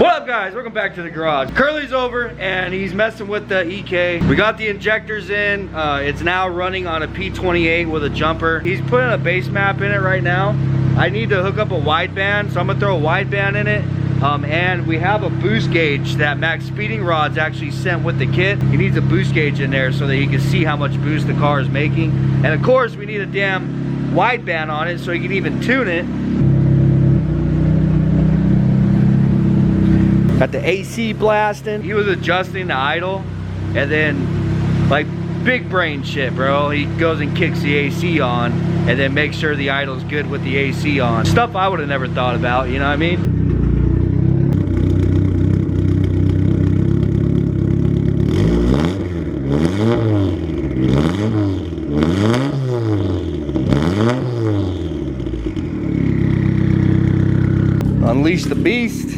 What up guys, welcome back to the garage. Curly's over and he's messing with the EK. We got the injectors in. It's now running on a P28 with a jumper. He's putting a base map in it right now. I need to hook up a wideband, so I'm gonna throw a wideband in it. And we have a boost gauge that MaxpeedingRods actually sent with the kit. He needs a boost gauge in there so that he can see how much boost the car is making. And of course, we need a damn wideband on it so he can even tune it. Got the AC blasting. He was adjusting the idle, and then like big brain shit, bro. He goes and kicks the AC on, and then makes sure the idle's good with the AC on. Stuff I would have never thought about, you know what I mean? Unleash the beast.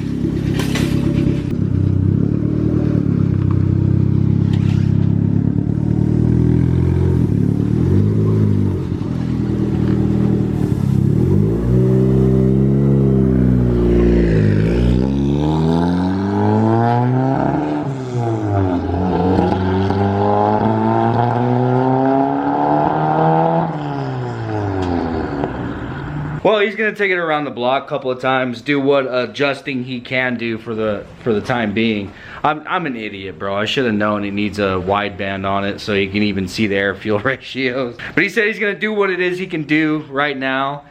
Well, he's gonna take it around the block a couple of times, do what adjusting he can do for the time being. I'm an idiot, bro. I should have known he needs a wideband on it so he can even see the air fuel ratios. But he said he's gonna do what it is he can do right now,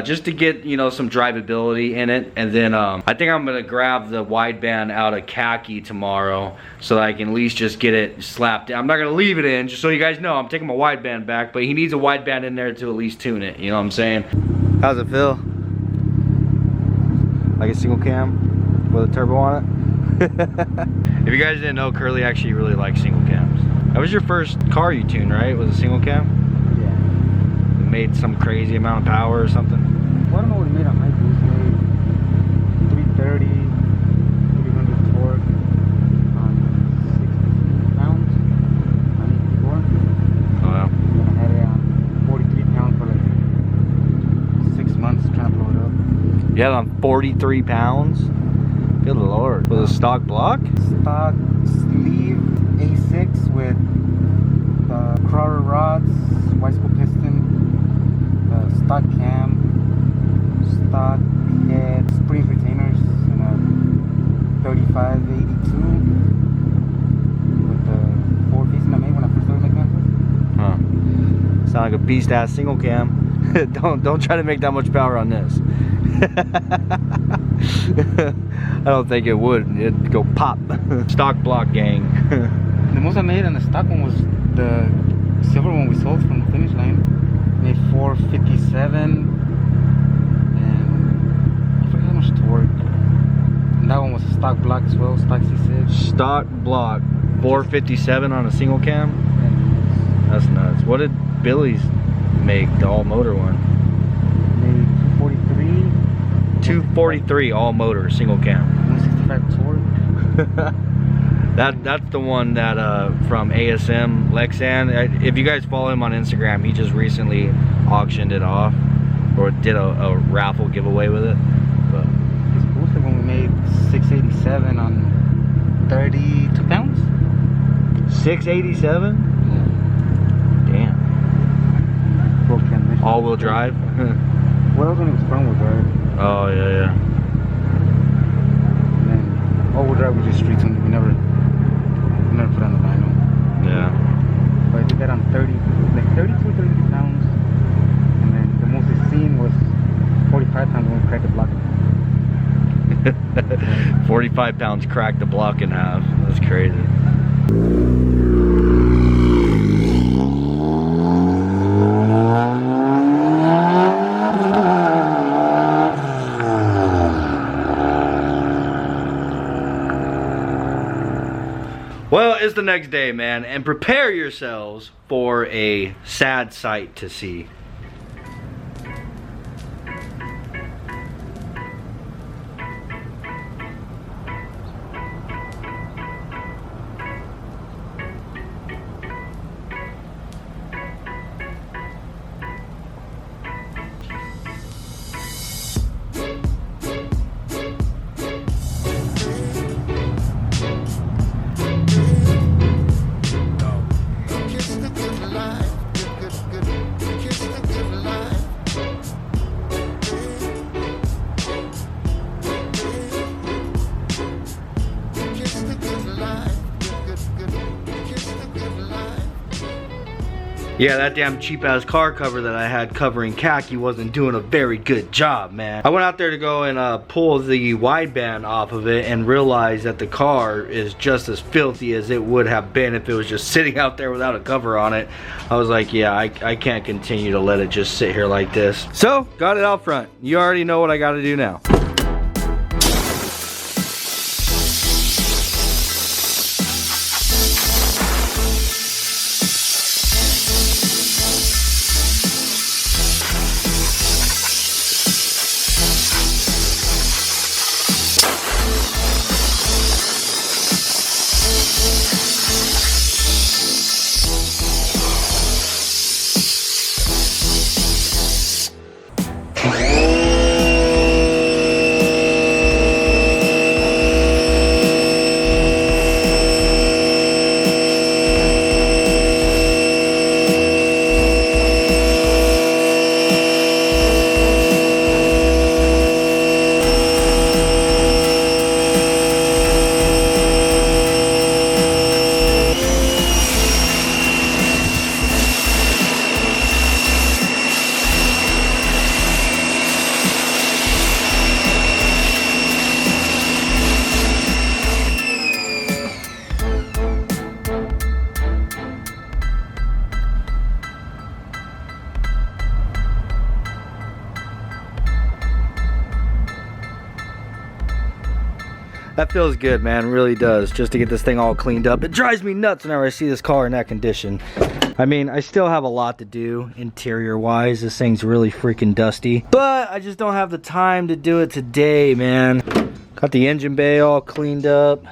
just to get, you know, some drivability in it. And then I think I'm gonna grab the wideband out of Khaki tomorrow so that I can at least just get it slapped down. I'm not gonna leave it in, just so you guys know I'm taking my wideband back, but he needs a wideband in there to at least tune it, you know what I'm saying? How's it feel? Like a single cam with a turbo on it? If you guys didn't know, Curly actually really likes single cams. That was your first car you tuned, right? Was a single cam? Yeah. It made some crazy amount of power or something? Well, I don't know what it made on high boost. Made 330, 300 torque on 60 pounds on 84. Oh yeah. And I had it on 43 pounds for like 6 months trying to blow it up. You had it on 43 pounds? Good lord. Was it stock block? Stock sleeve A6 with the crawler rods, wide spool piston, stock cam, stock head, spring retainers, and a 3582 with the forward facing I made when I first started making that. Huh. Sound like a beast ass single cam. don't try to make that much power on this. I don't think it would. It'd go pop. Stock block gang. The most I made on the stock one was the silver one we sold from the finish line. Made 457 and I forget how much torque. And that one was a stock block as well, stock C6. Stock block 457 on a single cam? That's nuts. What did Billy's make, the all motor one? Made 243. 243 all motor single cam. 165 torque. That's the one that from ASM Lexan. If you guys follow him on Instagram, he just recently auctioned it off or did a raffle giveaway with it. But His booster one we made 687 on 32 pounds. 687? Yeah. Damn. Full transmission. All-wheel drive? What else when it was front-wheel drive? Oh yeah. And then all-wheel drive was just street something we never put on the dyno. Yeah. But I did that on 32, 33 pounds. And then the most it's seen was 45 pounds when we cracked the block in half. 45 pounds cracked the block in half. That's crazy. Well, it's the next day, man, and prepare yourselves for a sad sight to see. Yeah, that damn cheap ass car cover that I had covering Khaki wasn't doing a very good job, man. I went out there to go and pull the wideband off of it and realized that the car is just as filthy as it would have been if it was just sitting out there without a cover on it. I was like, yeah, I can't continue to let it just sit here like this. So, got it out front. You already know what I gotta do now. That feels good, man, really does, just to get this thing all cleaned up. It drives me nuts whenever I see this car in that condition. I mean, I still have a lot to do interior-wise. This thing's really freaking dusty. But I just don't have the time to do it today, man. Got the engine bay all cleaned up.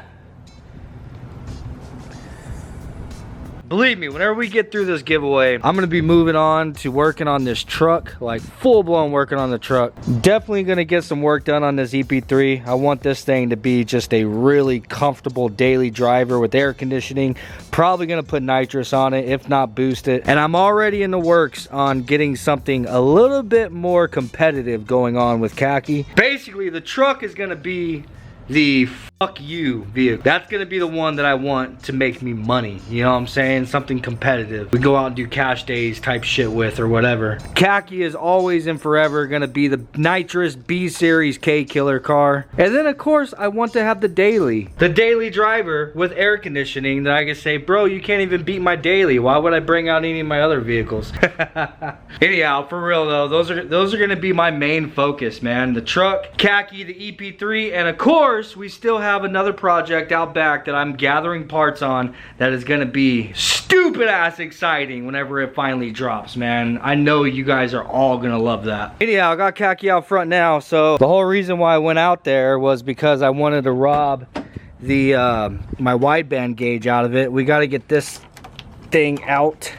Believe me, whenever we get through this giveaway, I'm gonna be moving on to working on this truck, like full-blown working on the truck. Definitely gonna get some work done on this EP3. I want this thing to be just a really comfortable daily driver with air conditioning. Probably gonna put nitrous on it, if not boost it. And I'm already in the works on getting something a little bit more competitive going on with Khaki. Basically, the truck is gonna be the fuck you vehicle. That's gonna be the one that I want to make me money. You know what I'm saying? Something competitive. We go out and do cash days type shit with or whatever. Khaki is always and forever gonna be the nitrous B series K killer car. And then of course I want to have the daily driver with air conditioning that I can say, bro, you can't even beat my daily. Why would I bring out any of my other vehicles? Anyhow, for real though, those are gonna be my main focus, man. The truck, Khaki, the EP3, and of course we still have another project out back that I'm gathering parts on that is gonna be stupid ass exciting whenever it finally drops, man. I know you guys are all gonna love that. Anyhow, I got Khaki out front now, so the whole reason why I went out there was because I wanted to rob the my wideband gauge out of it. We got to get this thing out.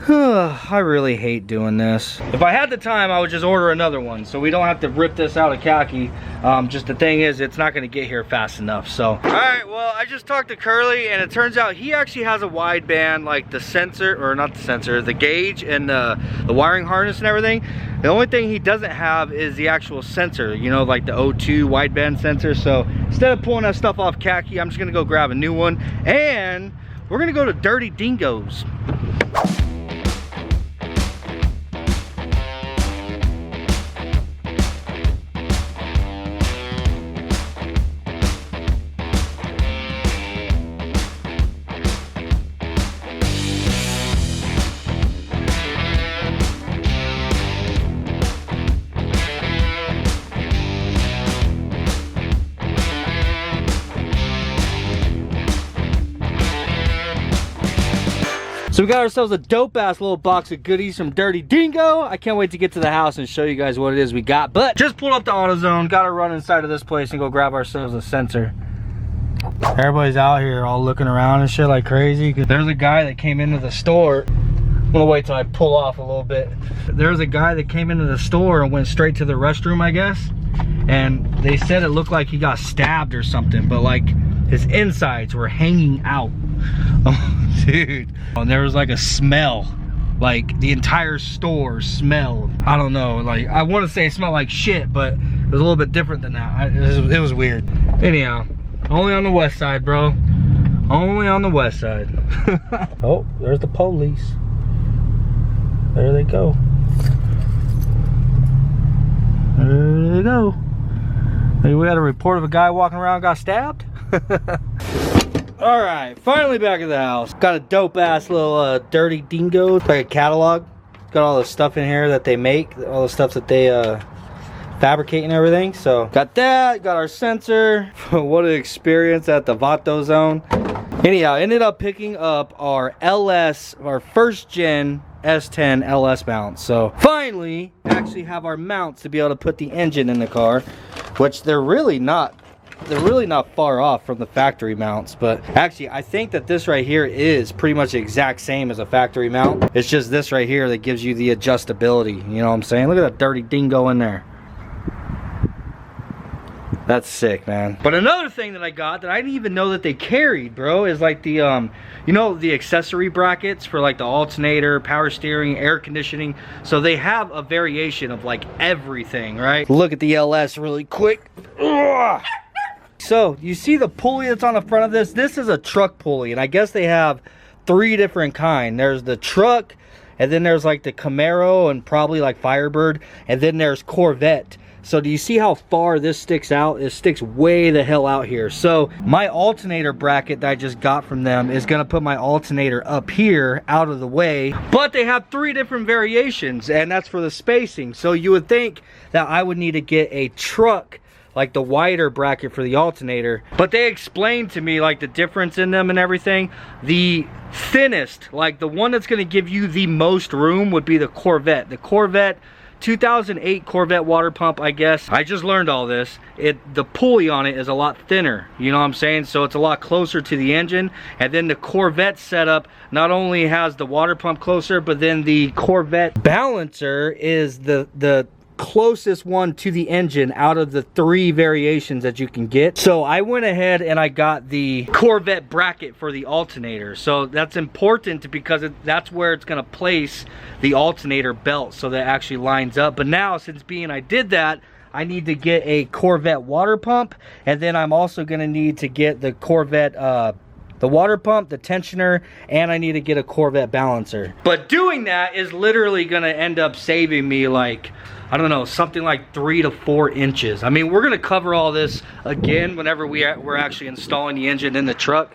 I really hate doing this. If I had the time, I would just order another one so we don't have to rip this out of Khaki. Just the thing is, it's not gonna get here fast enough, so. All right, well, I just talked to Curly and it turns out he actually has a wideband, like the sensor, or not the sensor, the gauge and the wiring harness and everything. The only thing he doesn't have is the actual sensor, you know, like the O2 wideband sensor. So instead of pulling that stuff off Khaki, I'm just gonna go grab a new one and we're gonna go to Dirty Dingo's. So we got ourselves a dope ass little box of goodies from Dirty Dingo. I can't wait to get to the house and show you guys what it is we got. But just pulled up the AutoZone, gotta run inside of this place and go grab ourselves a sensor. Everybody's out here all looking around and shit like crazy. There's a guy that came into the store. I'm gonna wait till I pull off a little bit. There's a guy that came into the store and went straight to the restroom, I guess. And they said it looked like he got stabbed or something, but like his insides were hanging out. Oh, dude. And there was like a smell, like the entire store smelled. I don't know, like I want to say it smelled like shit, but it was a little bit different than that. It was weird. Anyhow, only on the west side, bro. Only on the west side. Oh, there's the police. There they go. There they go. Hey, we had a report of a guy walking around got stabbed. All right, finally back at the house. Got a dope ass little dirty Dingo. It's like a catalog. Got all the stuff in here that they make, all the stuff that they fabricate and everything. So got that, got our sensor. What an experience at the Vato zone. Anyhow, ended up picking up our LS, our first gen S10 LS mounts. So finally actually have our mounts to be able to put the engine in the car, which they're really not far off from the factory mounts. But actually I think that this right here is pretty much the exact same as a factory mount. It's just this right here that gives you the adjustability, you know what I'm saying? Look at that dirty Dingo in there. That's sick, man. But another thing that I got that I didn't even know that they carried, bro, is like the you know, the accessory brackets for like the alternator, power steering, air conditioning. So they have a variation of like everything, right? Look at the LS really quick. Ugh. So you see the pulley that's on the front of this? This is a truck pulley, and I guess they have 3 different kinds. There's the truck, and then there's like the Camaro and probably like Firebird, and then there's Corvette. So do you see how far this sticks out? It sticks way the hell out here. So my alternator bracket that I just got from them is gonna put my alternator up here out of the way. But they have 3 different variations, and that's for the spacing. So you would think that I would need to get a truck, like the wider bracket for the alternator. But they explained to me like the difference in them and everything. The thinnest, like the one that's gonna give you the most room, would be the Corvette. The Corvette 2008 Corvette water pump, I guess. I just learned all this. The pulley on it is a lot thinner, you know what I'm saying? So it's a lot closer to the engine. And then the Corvette setup not only has the water pump closer, but then the Corvette balancer is the closest one to the engine out of the 3 variations that you can get. So I went ahead and I got the Corvette bracket for the alternator. So that's important because that's where it's going to place the alternator belt, so that it actually lines up. But now, since I did that, I need to get a Corvette water pump, and then I'm also going to need to get the Corvette the water pump, the tensioner, and I need to get a Corvette balancer. But doing that is literally going to end up saving me like, I don't know, something like 3 to 4 inches. I mean, we're gonna cover all this again whenever we're actually installing the engine in the truck.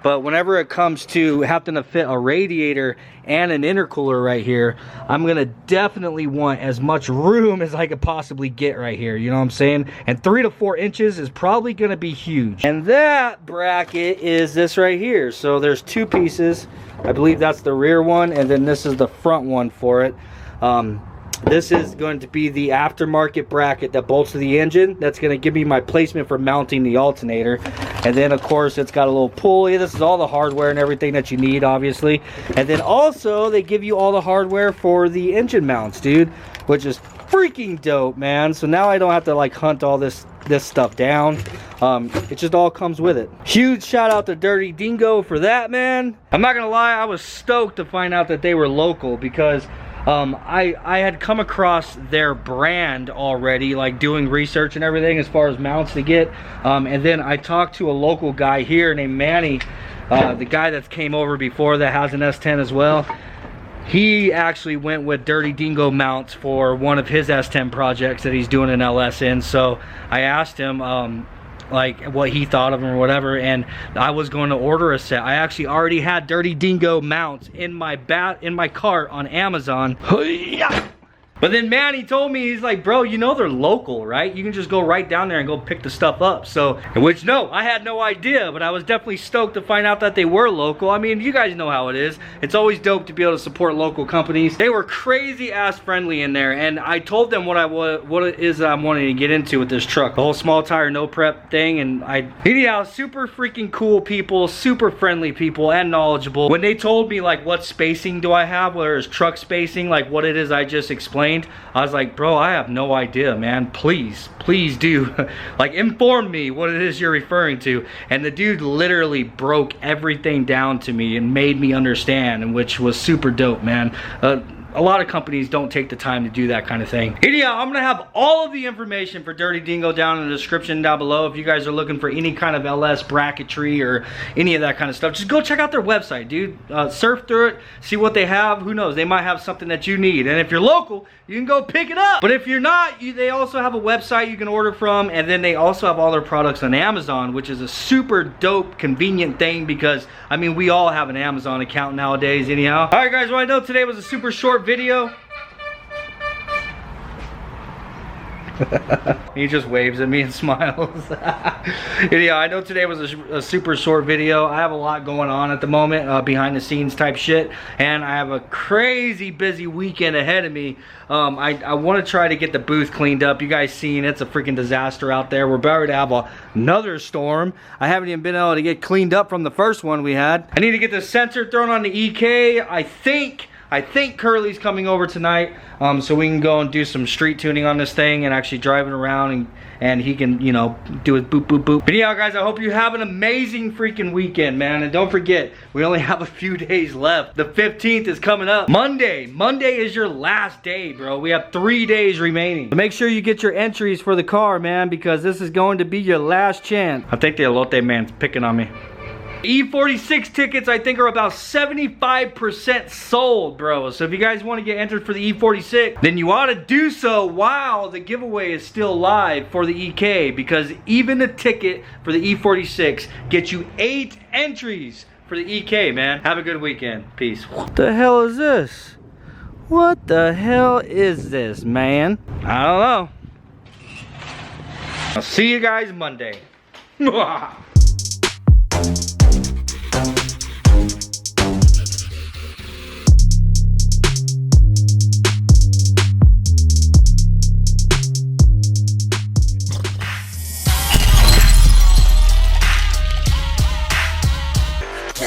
But whenever it comes to having to fit a radiator and an intercooler right here, I'm gonna definitely want as much room as I could possibly get right here, you know what I'm saying? And 3 to 4 inches is probably gonna be huge. And that bracket is this right here. So there's 2 pieces. I believe that's the rear one, and then this is the front one for it. This is going to be the aftermarket bracket that bolts to the engine. That's going to give me my placement for mounting the alternator. And then of course it's got a little pulley. This is all the hardware and everything that you need, obviously. And then also they give you all the hardware for the engine mounts, dude, which is freaking dope, man. So now I don't have to like hunt all this stuff down. It just all comes with it. Huge shout out to Dirty Dingo for that, man. I'm not gonna lie, I was stoked to find out that they were local, because I had come across their brand already, like doing research and everything as far as mounts to get, and then I talked to a local guy here named Manny, the guy that came over before that has an S10 as well. He actually went with Dirty Dingo mounts for one of his S10 projects that he's doing an LS in. So I asked him like what he thought of them or whatever, and I was going to order a set. I actually already had Dirty Dingo mounts in my cart on Amazon. But then Manny told me, he's like, bro, you know they're local, right? You can just go right down there and go pick the stuff up. So, which no, I had no idea, but I was definitely stoked to find out that they were local. I mean, you guys know how it is. It's always dope to be able to support local companies. They were crazy ass friendly in there, and I told them what it is that I'm wanting to get into with this truck. The whole small tire, no prep thing, and anyhow, super freaking cool people, super friendly people, and knowledgeable. When they told me like what spacing do I have, whether it's truck spacing, like what it is I just explained, I was like, bro, I have no idea, man. Please do like inform me what it is you're referring to. And the dude literally broke everything down to me and made me understand, and which was super dope, man. a lot of companies don't take the time to do that kind of thing. Anyhow, I'm gonna have all of the information for Dirty Dingo down in the description down below. If you guys are looking for any kind of LS bracketry or any of that kind of stuff, just go check out their website, dude. Surf through it, see what they have. Who knows, they might have something that you need. And if you're local, you can go pick it up. But if you're not, they also have a website you can order from, and then they also have all their products on Amazon, which is a super dope, convenient thing because, I mean, we all have an Amazon account nowadays anyhow. All right, guys, well, I know today was a super short video. He just waves at me and smiles. Anyhow, I know today was a super short video. I have a lot going on at the moment, behind the scenes type shit, and I have a crazy busy weekend ahead of me. I want to try to get the booth cleaned up. You guys seen it's a freaking disaster out there. We're about to have another storm. I haven't even been able to get cleaned up from the first one we had. I need to get the sensor thrown on the EK. I think Curly's coming over tonight, so we can go and do some street tuning on this thing and actually drive it around, and he can, you know, do his boop boop boop. But yeah, guys, I hope you have an amazing freaking weekend, man. And don't forget, we only have a few days left. The 15th is coming up. Monday is your last day, bro. We have 3 days remaining. So make sure you get your entries for the car, man, because this is going to be your last chance. I think the elote man's picking on me. E46 tickets, I think, are about 75% sold, bro. So if you guys want to get entered for the E46, then you ought to do so while the giveaway is still live for the EK, because even a ticket for the E46 gets you 8 entries for the EK, man. Have a good weekend. Peace. What the hell is this? What the hell is this, man? I don't know. I'll see you guys Monday.